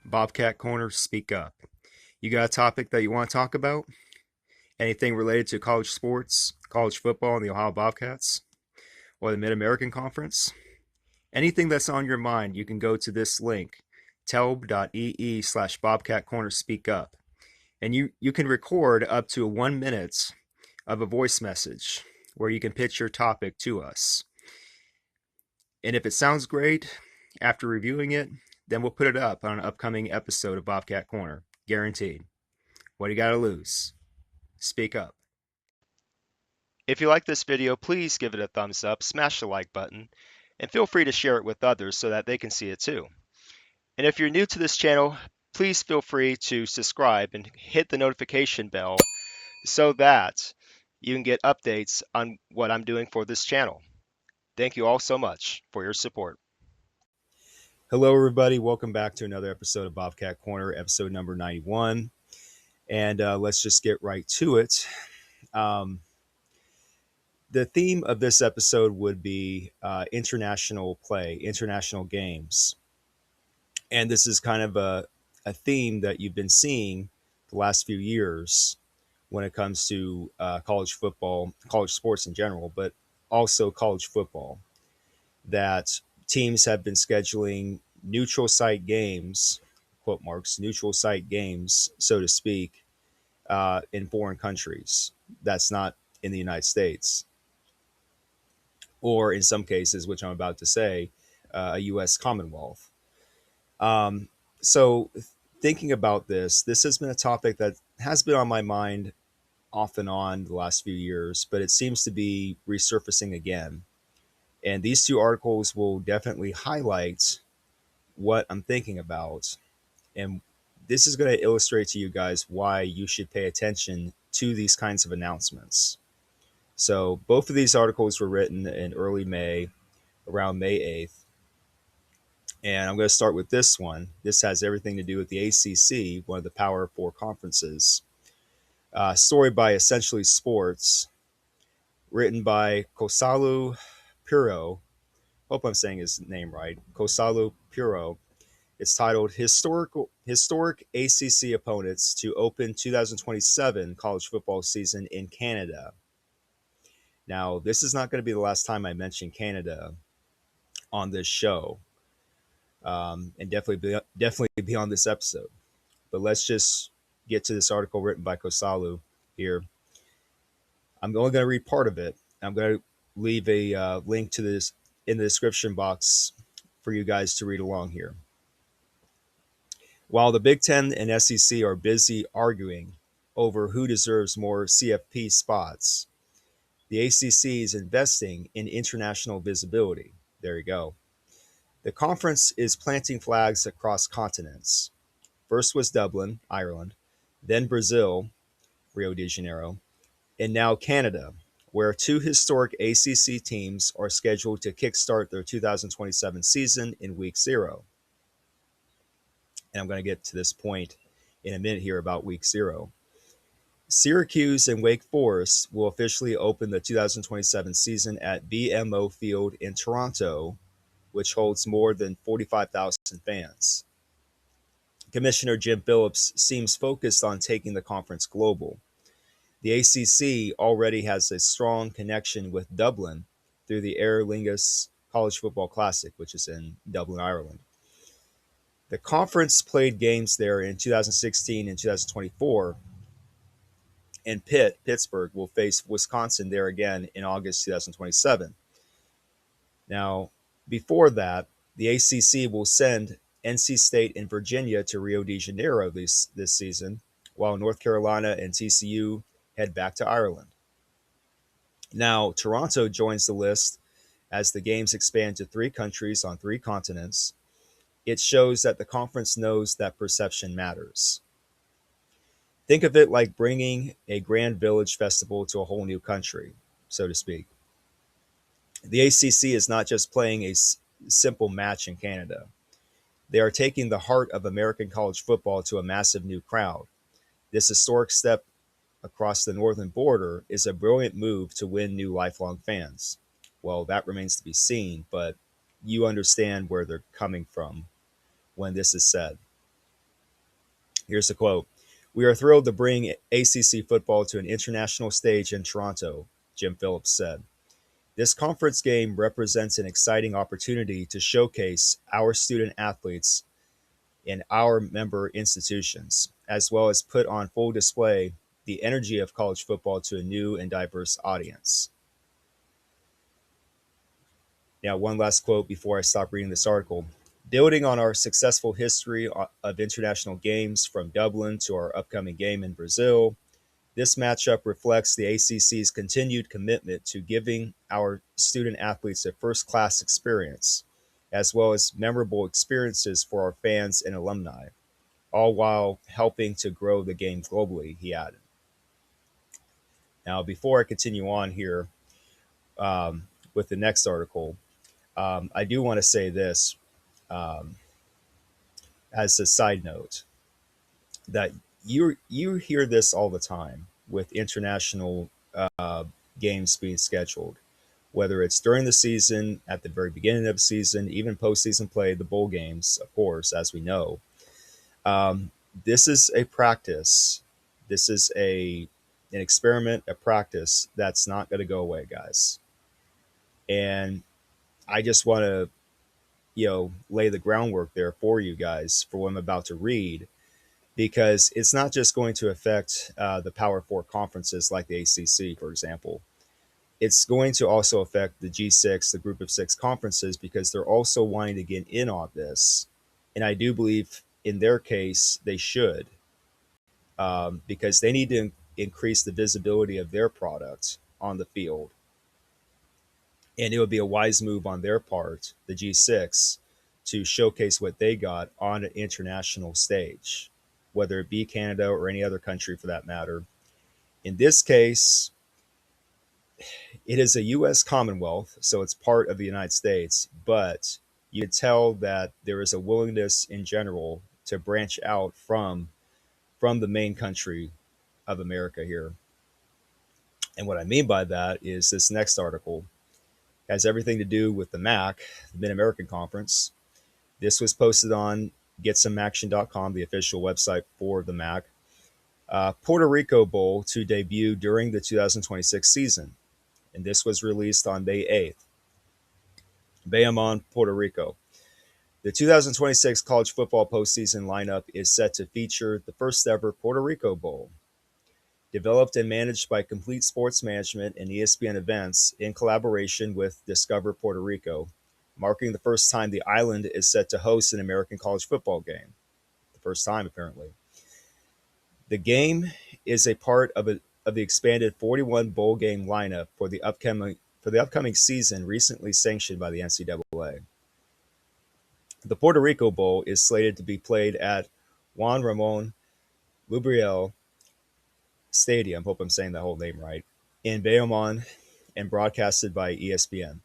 Bobcat Corner, speak up. You got a topic that you want to talk about? Anything related to college sports, college football, and the Ohio Bobcats, or the Mid American Conference? Anything that's on your mind, you can go to this link, telb.ee/Bobcat Corner speak up. And you can record up to 1 minute of a voice message where you can pitch your topic to us. And if it sounds great after reviewing it, then we'll put it up on an upcoming episode of Bobcat Corner. Guaranteed. What do you got to lose? Speak up. If you like this video, please give it a thumbs up, smash the like button, and feel free to share it with others so that they can see it too. And if you're new to this channel, please feel free to subscribe and hit the notification bell so that you can get updates on what I'm doing for this channel. Thank you all so much for your support. Hello, everybody. Welcome back to another episode of Bobcat Corner, episode number 91. And let's just get right to it. The theme of this episode would be international play, international games. And this is kind of a theme that you've been seeing the last few years when it comes to college football, college sports in general, but also college football, that teams have been scheduling neutral site games, quote marks, neutral site games, so to speak, in foreign countries. That's not in the United States. Or in some cases, which I'm about to say, a U.S. Commonwealth. So thinking about this has been a topic that has been on my mind off and on the last few years, but it seems to be resurfacing again. And these two articles will definitely highlight what I'm thinking about. And this is going to illustrate to you guys why you should pay attention to these kinds of announcements. So both of these articles were written in early May, around May 8th. And I'm going to start with this one. This has everything to do with the ACC, one of the Power Four conferences. Story by Essentially Sports, written by Khosalu Puro. Hope I'm saying his name right. Khosalu Puro. It's titled Historic ACC Opponents to Open 2027 College Football Season in Canada. Now, this is not going to be the last time I mention Canada on this show, and definitely be on this episode. But let's just get to this article written by Khosalu here. I'm only going to read part of it. I'm going to leave a link to this in the description box for you guys to read along here. While the Big Ten and SEC are busy arguing over who deserves more CFP spots, the ACC is investing in international visibility. There you go. The conference is planting flags across continents. First was Dublin, Ireland, then Brazil, Rio de Janeiro, and now Canada, where two historic ACC teams are scheduled to kickstart their 2027 season in week 0. And I'm going to get to this point in a minute here about week 0. Syracuse and Wake Forest will officially open the 2027 season at BMO Field in Toronto, which holds more than 45,000 fans. Commissioner Jim Phillips seems focused on taking the conference global. The ACC already has a strong connection with Dublin through the Aer Lingus College Football Classic, which is in Dublin, Ireland. The conference played games there in 2016 and 2024, and Pittsburgh, will face Wisconsin there again in August 2027. Now, before that, the ACC will send NC State and Virginia to Rio de Janeiro this season, while North Carolina and TCU head back to Ireland. Now, Toronto joins the list as the games expand to 3 countries on 3 continents. It shows that the conference knows that perception matters. Think of it like bringing a Grand Village festival to a whole new country, so to speak. The ACC is not just playing a simple match in Canada. They are taking the heart of American college football to a massive new crowd. This historic step across the northern border is a brilliant move to win new lifelong fans. Well, that remains to be seen, but you understand where they're coming from when this is said. Here's the quote. We are thrilled to bring ACC football to an international stage in Toronto, Jim Phillips said. This conference game represents an exciting opportunity to showcase our student athletes in our member institutions, as well as put on full display the energy of college football to a new and diverse audience. Now, one last quote before I stop reading this article. Building on our successful history of international games from Dublin to our upcoming game in Brazil, this matchup reflects the ACC's continued commitment to giving our student athletes a first class experience, as well as memorable experiences for our fans and alumni, all while helping to grow the game globally, he added. Now, before I continue on here with the next article, I do want to say this um, as a side note that you hear this all the time with international games being scheduled, whether it's during the season, at the very beginning of the season, even postseason play, the bowl games, of course, as we know. Um, this is a practice. This is an experiment, a practice that's not going to go away, guys. And I just want to, lay the groundwork there for you guys for what I'm about to read, because it's not just going to affect the Power Four conferences like the ACC, for example. It's going to also affect the G6, the Group of Six conferences, because they're also wanting to get in on this. And I do believe in their case they should, because they need to increase the visibility of their product on the field. And it would be a wise move on their part, the G6, to showcase what they got on an international stage, whether it be Canada or any other country for that matter. In this case, it is a U.S. Commonwealth, so it's part of the United States, but you can tell that there is a willingness in general to branch out from the main country of America here. And what I mean by that is this next article has everything to do with the MAC, the Mid American Conference. This was posted on getsomeaction.com, the official website for the MAC. Puerto Rico Bowl to debut during the 2026 season. And this was released on May 8th. Bayamon, Puerto Rico. The 2026 college football postseason lineup is set to feature the first ever Puerto Rico Bowl. Developed and managed by Complete Sports Management and ESPN Events in collaboration with Discover Puerto Rico, marking the first time the island is set to host an American college football game. The first time, apparently. The game is a part of the expanded 41 bowl game lineup for the upcoming season, recently sanctioned by the NCAA. The Puerto Rico Bowl is slated to be played at Juan Ramon Lubriel Stadium, hope I'm saying the whole name right, in Bayamon, and broadcasted by ESPN.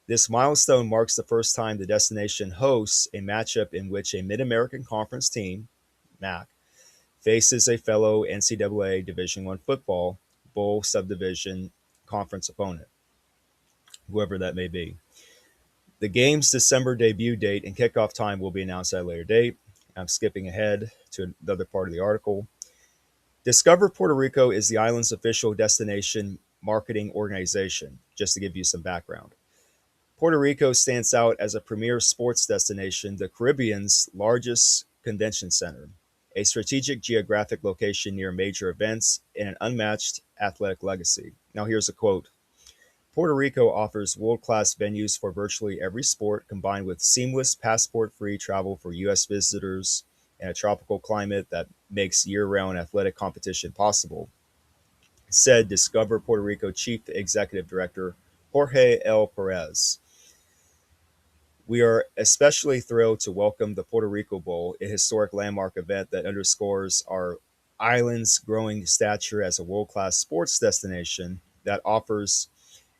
This milestone marks the first time the destination hosts a matchup in which a Mid-American Conference team, MAC, faces a fellow NCAA Division I football bowl subdivision conference opponent, whoever that may be. The game's December debut date and kickoff time will be announced at a later date. I'm skipping ahead to another part of the article. Discover Puerto Rico is the island's official destination marketing organization, just to give you some background. Puerto Rico stands out as a premier sports destination, the Caribbean's largest convention center, a strategic geographic location near major events, and an unmatched athletic legacy. Now, here's a quote. Puerto Rico offers world-class venues for virtually every sport, combined with seamless passport-free travel for U.S. visitors and a tropical climate that makes year-round athletic competition possible, said Discover Puerto Rico Chief Executive Director Jorge L. Perez. We are especially thrilled to welcome the Puerto Rico Bowl, a historic landmark event that underscores our island's growing stature as a world-class sports destination that offers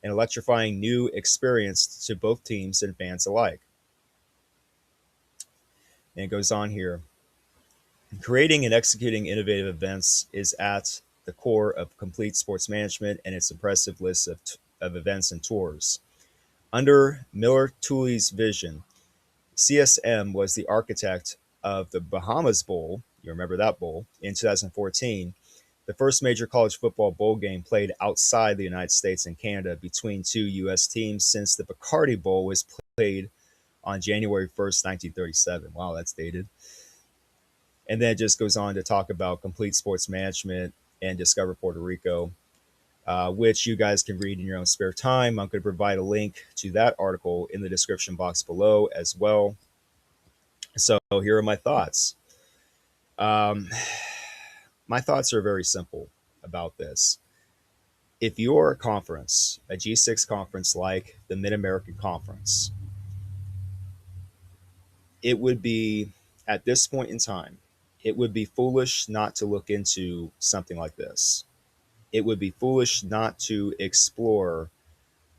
an electrifying new experience to both teams and fans alike. And it goes on here. Creating and executing innovative events is at the core of Complete Sports Management and its impressive list of events and tours. Under Miller Tooley's vision, CSM was the architect of the Bahamas Bowl, You remember that bowl in 2014, the first major college football bowl game played outside the United States and Canada between two U.S. teams since the Bacardi Bowl was played on January 1st, 1937. Wow, that's dated. And then it just goes on to talk about complete sports management and discover Puerto Rico, which you guys can read in your own spare time. I'm going to provide a link to that article in the description box below as well. So here are my thoughts. Um, my thoughts are very simple about this. If you're a conference, a G6 conference like the Mid American Conference, it would be, at this point in time, it would be foolish not to look into something like this. It would be foolish not to explore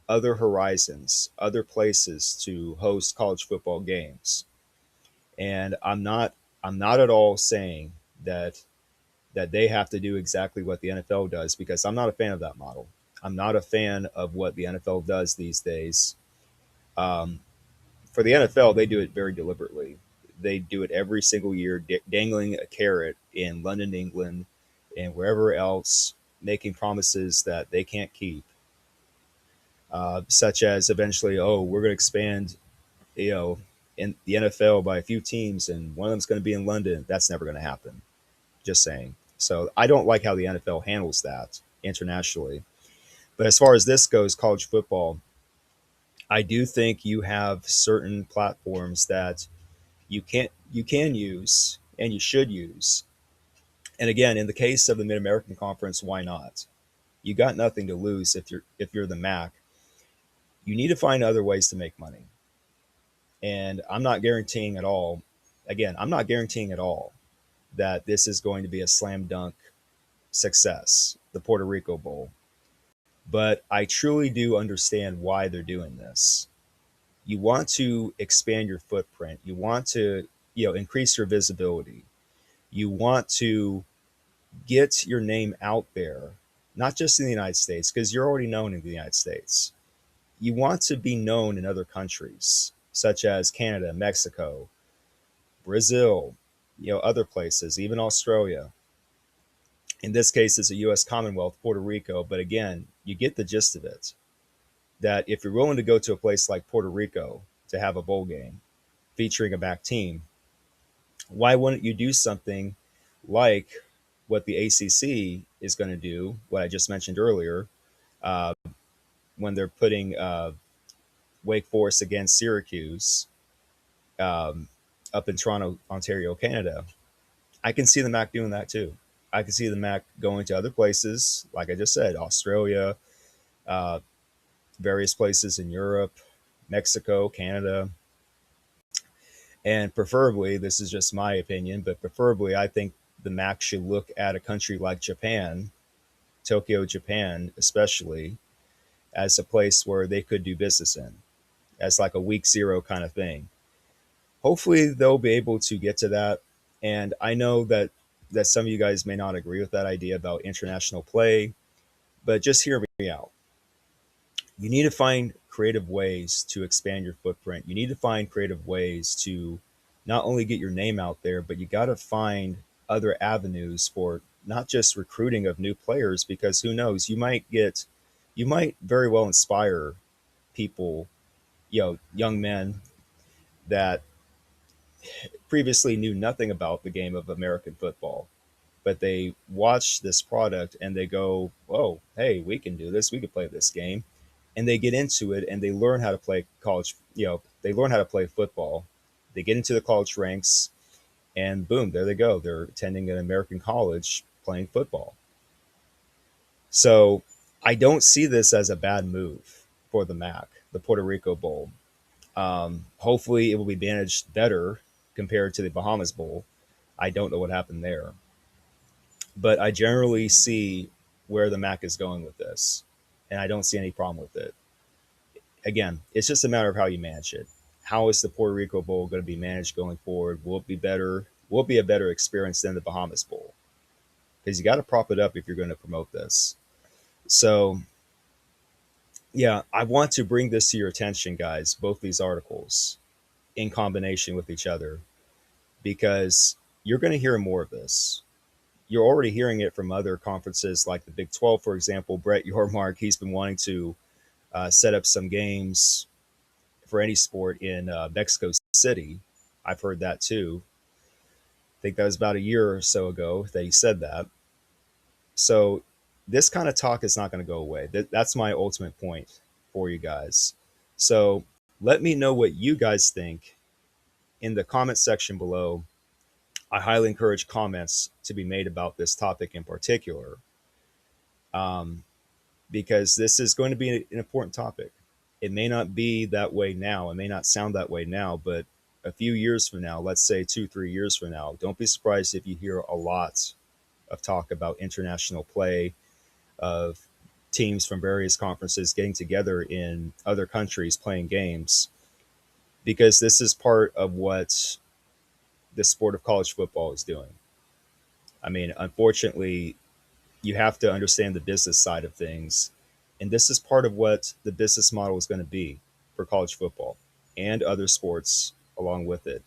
other horizons, other places to host college football games. And I'm not at all saying that they have to do exactly what the NFL does, because I'm not a fan of that model. I'm not a fan of what the NFL does these days. Um, for the NFL, they do it very deliberately. They do it every single year, dangling a carrot in London, England, and wherever else, making promises that they can't keep, such as eventually, oh, we're going to expand, you know, in the NFL by a few teams, and one of them's going to be in London. That's never going to happen. Just saying. So I don't like how the NFL handles that internationally. But as far as this goes, college football, I do think you have certain platforms that you can use and you should use. And again, in the case of the Mid American Conference, why not? You got nothing to lose if you're the MAC. You need to find other ways to make money. And I'm not guaranteeing at all. Again, I'm not guaranteeing at all that this is going to be a slam dunk success, the Puerto Rico Bowl. But I truly do understand why they're doing this. You want to expand your footprint. You want to, increase your visibility. You want to get your name out there, not just in the United States, because you're already known in the United States. You want to be known in other countries, such as Canada, Mexico, Brazil, other places, even Australia. In this case, it's a U.S. Commonwealth, Puerto Rico. But again, you get the gist of it. That if you're willing to go to a place like Puerto Rico to have a bowl game featuring a back team, why wouldn't you do something like what the ACC is going to do, what I just mentioned earlier, uh, when they're putting Wake Forest against Syracuse, um, up in Toronto, Ontario, Canada? I can see the MAC doing that too. I can see the MAC going to other places, like I just said, Australia, uh, various places in Europe, Mexico, Canada, and preferably, this is just my opinion, but preferably, I think the MAC should look at a country like Japan, Tokyo, Japan, especially, as a place where they could do business in, as like a week zero kind of thing. Hopefully, they'll be able to get to that. And I know that some of you guys may not agree with that idea about international play, but just hear me out. You need to find creative ways to expand your footprint. You need to find creative ways to not only get your name out there, but you got to find other avenues for not just recruiting of new players, because who knows, you might very well inspire people, young men that previously knew nothing about the game of American football, but they watch this product and they go, "Whoa, hey, we can do this. We can play this game." And they get into it and they learn how to play college, they learn how to play football. They get into the college ranks and boom, there they go. They're attending an American college playing football. So I don't see this as a bad move for the MAC, the Puerto Rico Bowl. Hopefully, it will be managed better compared to the Bahamas Bowl. I don't know what happened there, but I generally see where the MAC is going with this, and I don't see any problem with it. Again, it's just a matter of how you manage it. How is the Puerto Rico Bowl going to be managed going forward? Will it be better? Will it be a better experience than the Bahamas Bowl? Because you got to prop it up if you're going to promote this. So, yeah, I want to bring this to your attention, guys, both these articles in combination with each other, because you're going to hear more of this. You're already hearing it from other conferences like the Big 12, for example. Brett Yormark, he's been wanting to set up some games for any sport in Mexico City. I've heard that too. I think that was about a year or so ago that he said that. So this kind of talk is not going to go away. That's my ultimate point for you guys. So let me know what you guys think in the comment section below. I highly encourage comments to be made about this topic in particular, um, because this is going to be an important topic. It may not be that way now. It may not sound that way now, but a few years from now, let's say 2, 3 years from now, don't be surprised if you hear a lot of talk about international play, of teams from various conferences getting together in other countries playing games, because this is part of what the sport of college football is doing. I mean, unfortunately, you have to understand the business side of things. And this is part of what the business model is going to be for college football and other sports along with it.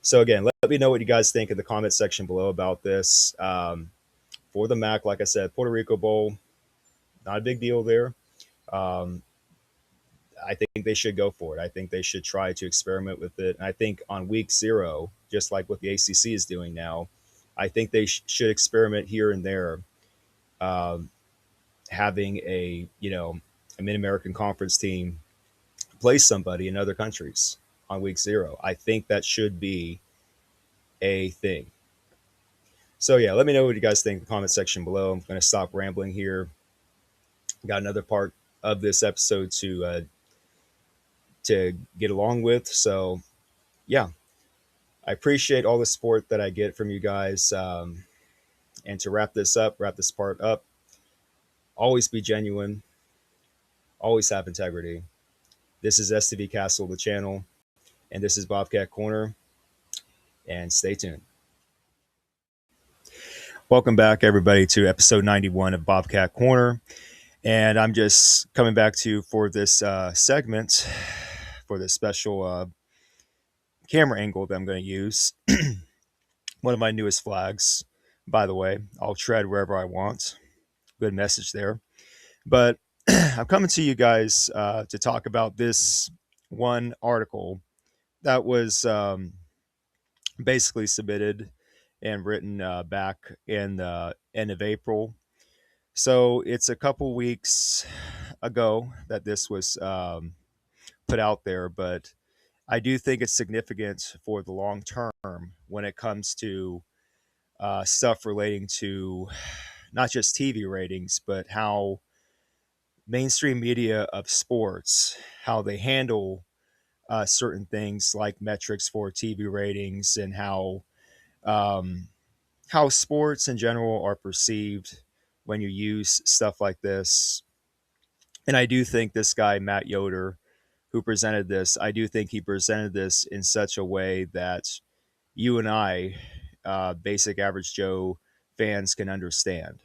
So, again, let me know what you guys think in the comment section below about this. For the MAC, like I said, Puerto Rico Bowl, not a big deal there. Um, I think they should go for it. I think they should try to experiment with it. And I think on week 0, just like what the ACC is doing now, I think they should experiment here and there, um, having a Mid American Conference team play somebody in other countries on week 0. I think that should be a thing. So yeah, let me know what you guys think in the comment section below. I'm going to stop rambling here. Got another part of this episode to get along with. So yeah, I appreciate all the support that I get from you guys. And to wrap this part up, always be genuine, always have integrity. This is STV Castle, the channel, and this is Bobcat Corner, and stay tuned. Welcome back, everybody, to episode 91 of Bobcat Corner. And I'm just coming back to you for this segment, for this special camera angle that I'm going to use. One of my newest flags, by the way. I'll tread wherever I want. Good message there. But I'm coming to you guys to talk about this one article that was basically submitted and written back in the end of April. So it's a couple weeks ago that this was put out there, but I do think it's significant for the long term when it comes to stuff relating to not just TV ratings, but how mainstream media of sports, how they handle certain things like metrics for TV ratings, and um, how sports in general are perceived when you use stuff like this. And I do think this guy, Matt Yoder, who presented this, I do think he presented this in such a way that you and I, basic average Joe fans, can understand.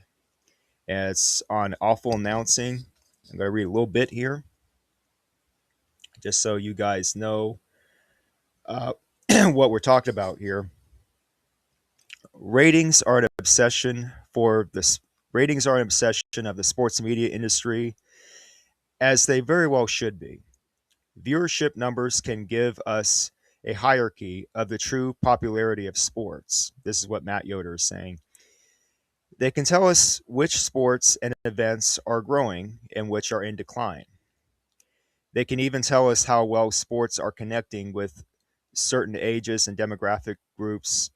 And it's on awful announcing. I'm going to read a little bit here just so you guys know uh, what we're talking about here. Ratings are an obsession for this. Ratings are an obsession of the sports media industry, as they very well should be. Viewership numbers can give us a hierarchy of the true popularity of sports. This is what Matt Yoder is saying. They can tell us which sports and events are growing and which are in decline. They can even tell us how well sports are connecting with certain ages and demographic groups,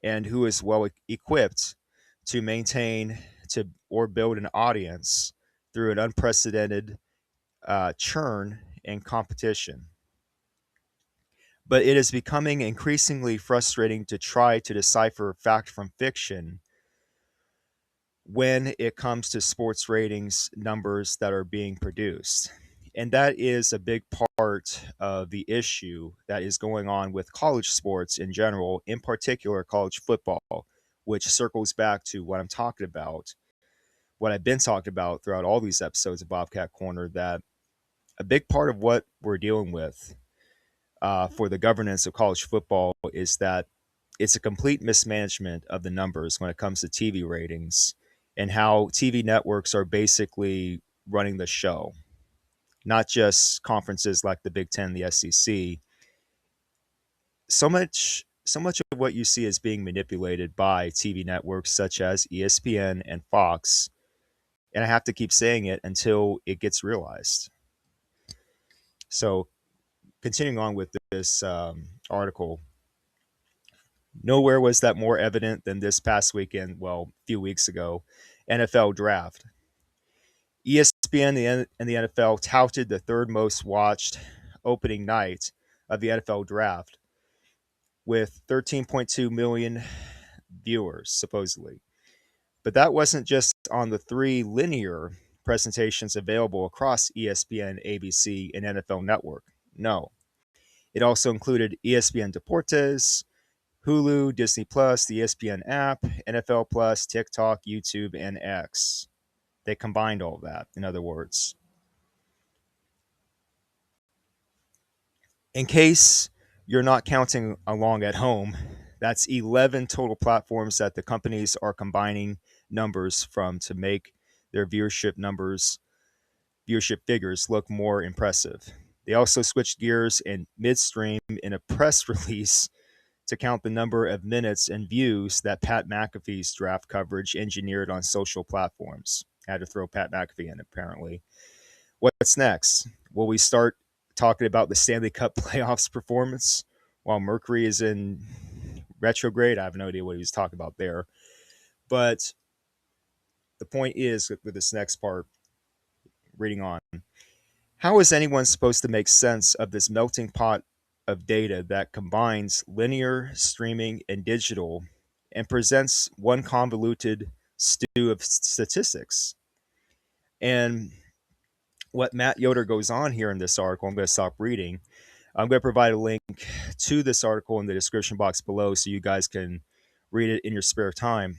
and who is well equipped to maintain to or build an audience through an unprecedented churn and competition. But it is becoming increasingly frustrating to try to decipher fact from fiction when it comes to sports ratings numbers that are being produced. And that is a big part of the issue that is going on with college sports in general, in particular college football, which circles back to what I'm talking about, what I've been talking about throughout all these episodes of Bobcat Corner, that a big part of what we're dealing with for the governance of college football is that it's a complete mismanagement of the numbers when it comes to TV ratings and how TV networks are basically running the show, not just conferences like the Big Ten, the SEC. So much of what you see is being manipulated by TV networks such as ESPN and Fox, and I have to keep saying it until it gets realized. So, continuing on with this article, nowhere was that more evident than this past weekend. Well, a few weeks ago, NFL draft. ESPN and the NFL touted the third most watched opening night of the NFL draft with 13.2 million viewers, supposedly. But that wasn't just on the three linear presentations available across ESPN, ABC, and NFL Network. No, it also included ESPN Deportes, Hulu, Disney Plus, the ESPN app, NFL Plus, TikTok, YouTube, and X. They combined all of that, in other words. In case you're not counting along at home, that's 11 total platforms that the companies are combining numbers from to make their viewership figures look more impressive. They also switched gears in midstream in a press release to count the number of minutes and views that Pat McAfee's draft coverage engineered on social platforms. Had to throw Pat McAfee in, apparently. What's next? Will we start talking about the Stanley Cup playoffs performance while Mercury is in retrograde? I have no idea what he was talking about there. But the point is, with this next part, reading on, how is anyone supposed to make sense of this melting pot of data that combines linear, streaming, and digital and presents one convoluted stew of statistics? And what Matt Yoder goes on here in this article, I'm going to stop reading. I'm going to provide a link to this article in the description box below so you guys can read it in your spare time.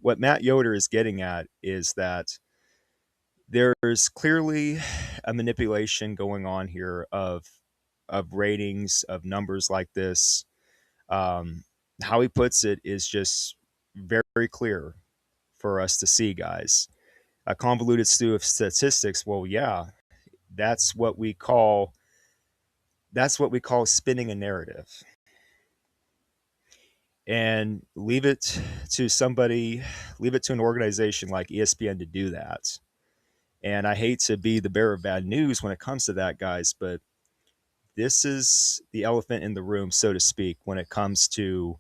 What Matt Yoder is getting at is that there's clearly a manipulation going on here of ratings, of numbers like this. How he puts it is just very clear for us to see, guys. A convoluted stew of statistics. Well, yeah, that's what we call that's what we call spinning a narrative. And leave it to an organization like ESPN to do that. And I hate to be the bearer of bad news when it comes to that, guys, but this is the elephant in the room, so to speak, when it comes to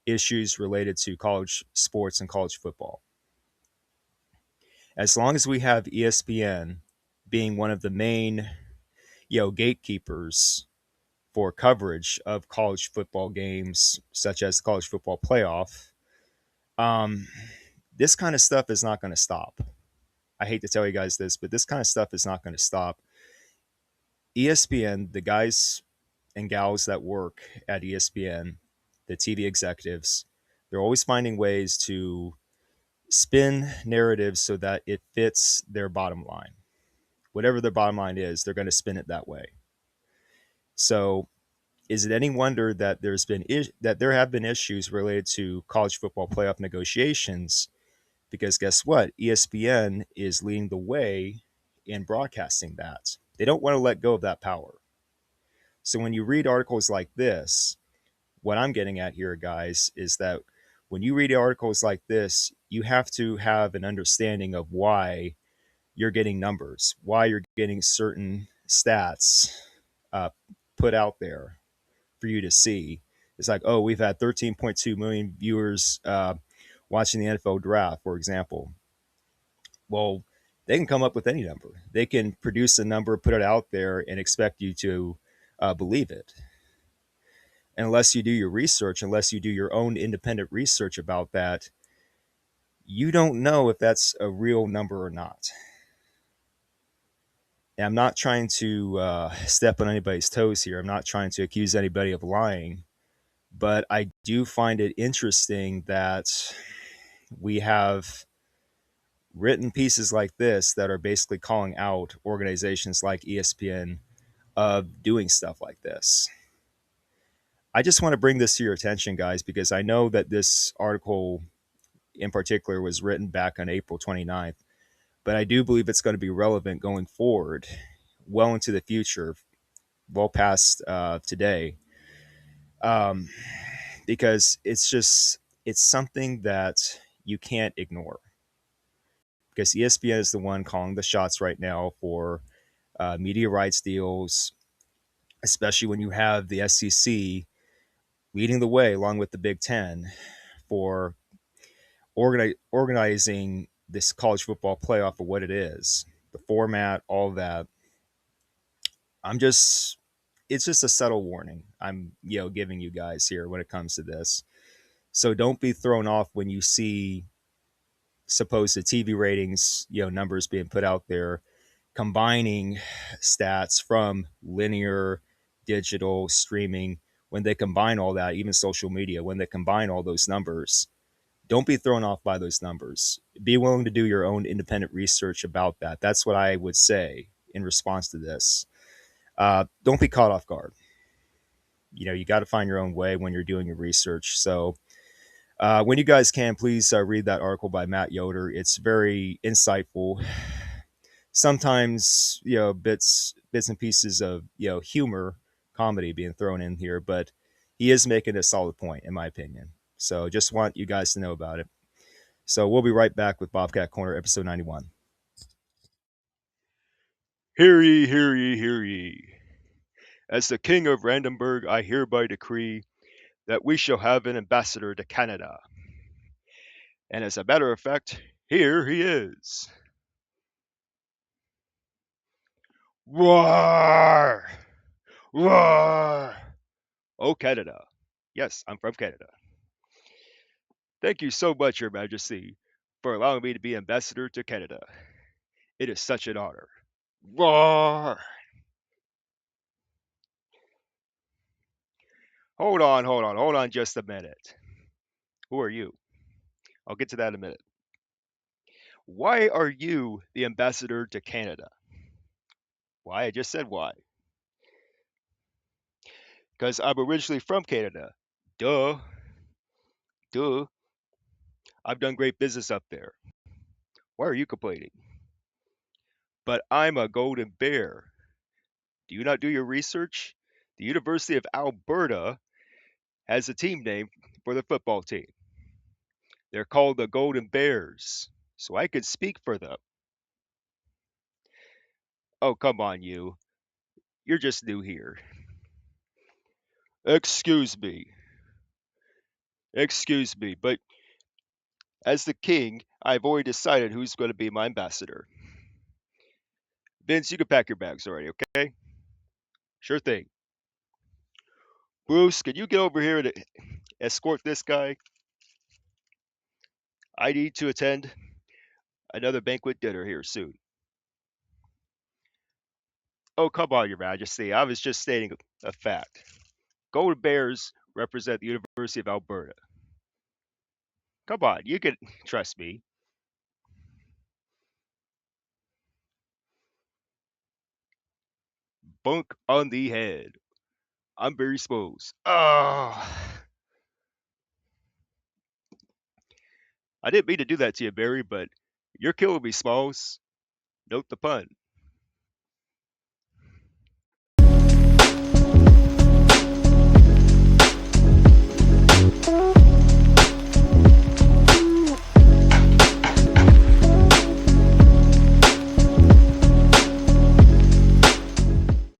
issues related to college sports and college football. As long as we have ESPN being one of the main, gatekeepers for coverage of college football games, such as the college football playoff, um, this kind of stuff is not going to stop. I hate to tell you guys this, but this kind of stuff is not going to stop. ESPN, the guys and gals that work at ESPN, the TV executives, they're always finding ways to spin narratives so that it fits their bottom line. Whatever their bottom line is, they're going to spin it that way. So, is it any wonder that that there have been issues related to college football playoff negotiations? Because guess what? ESPN is leading the way in broadcasting that. They don't want to let go of that power. So when you read articles like this, what I'm getting at here, guys, is that when you read articles like this, you have to have an understanding of why you're getting numbers, why you're getting certain stats uh, put out there for you to see. It's like, oh, we've had 13.2 million viewers watching the NFL draft, for example. Well, they can come up with any number. They can produce a number, put it out there, and expect you to believe it. And unless you do your research, unless you do your own independent research about that, you don't know if that's a real number or not. And I'm not trying to step on anybody's toes here. I'm not trying to accuse anybody of lying. But I do find it interesting that we have written pieces like this that are basically calling out organizations like ESPN of doing stuff like this. I just want to bring this to your attention, guys, because I know that this article in particular was written back on April 29th, but I do believe it's going to be relevant going forward, well into the future, well past today, um, because it's something that you can't ignore. Because ESPN is the one calling the shots right now for media rights deals, especially when you have the SEC leading the way along with the Big Ten for organizing this college football playoff for what it is, the format, all that. I'm just, it's just a subtle warning I'm, giving you guys here when it comes to this. So don't be thrown off when you see supposed TV ratings, numbers being put out there, combining stats from linear, digital, streaming. When they combine all that, even social media, when they combine all those numbers, don't be thrown off by those numbers. Be willing to do your own independent research about that. That's what I would say in response to this. Don't be caught off guard. You got to find your own way when you're doing your research. So, when you guys can, please read that article by Matt Yoder. It's very insightful. Sometimes, bits and pieces of humor, comedy being thrown in here, but he is making a solid point, in my opinion. So, just want you guys to know about it. So we'll be right back with Bobcat Corner, episode 91. Hear ye, hear ye, hear ye. As the King of Randomburg, I hereby decree that we shall have an ambassador to Canada. And as a matter of fact, here he is. Roar! Roar! Oh, Canada. Yes, I'm from Canada. Thank you so much, Your Majesty, for allowing me to be ambassador to Canada. It is such an honor. Roar! Hold on just a minute. Who are you? I'll get to that in a minute. Why are you the ambassador to Canada? Why? I just said why. Because I'm originally from Canada. Duh. Duh. I've done great business up there. Why are you complaining? But I'm a golden bear. Do you not do your research? The University of Alberta has a team name for the football team. They're called the Golden Bears. So I could speak for them. Oh, come on, you. You're just new here. Excuse me. Excuse me, but as the king, I've already decided who's going to be my ambassador. Vince, you can pack your bags already, okay? Sure thing. Bruce, can you get over here and escort this guy? I need to attend another banquet dinner here soon. Oh, come on, Your Majesty. I was just stating a fact. Golden Bears represent the University of Alberta. Come on, you can trust me. Bunk on the head. I'm very exposed. Oh, I didn't mean to do that to you, Barry, but you're killing me, Smalls. Note the pun.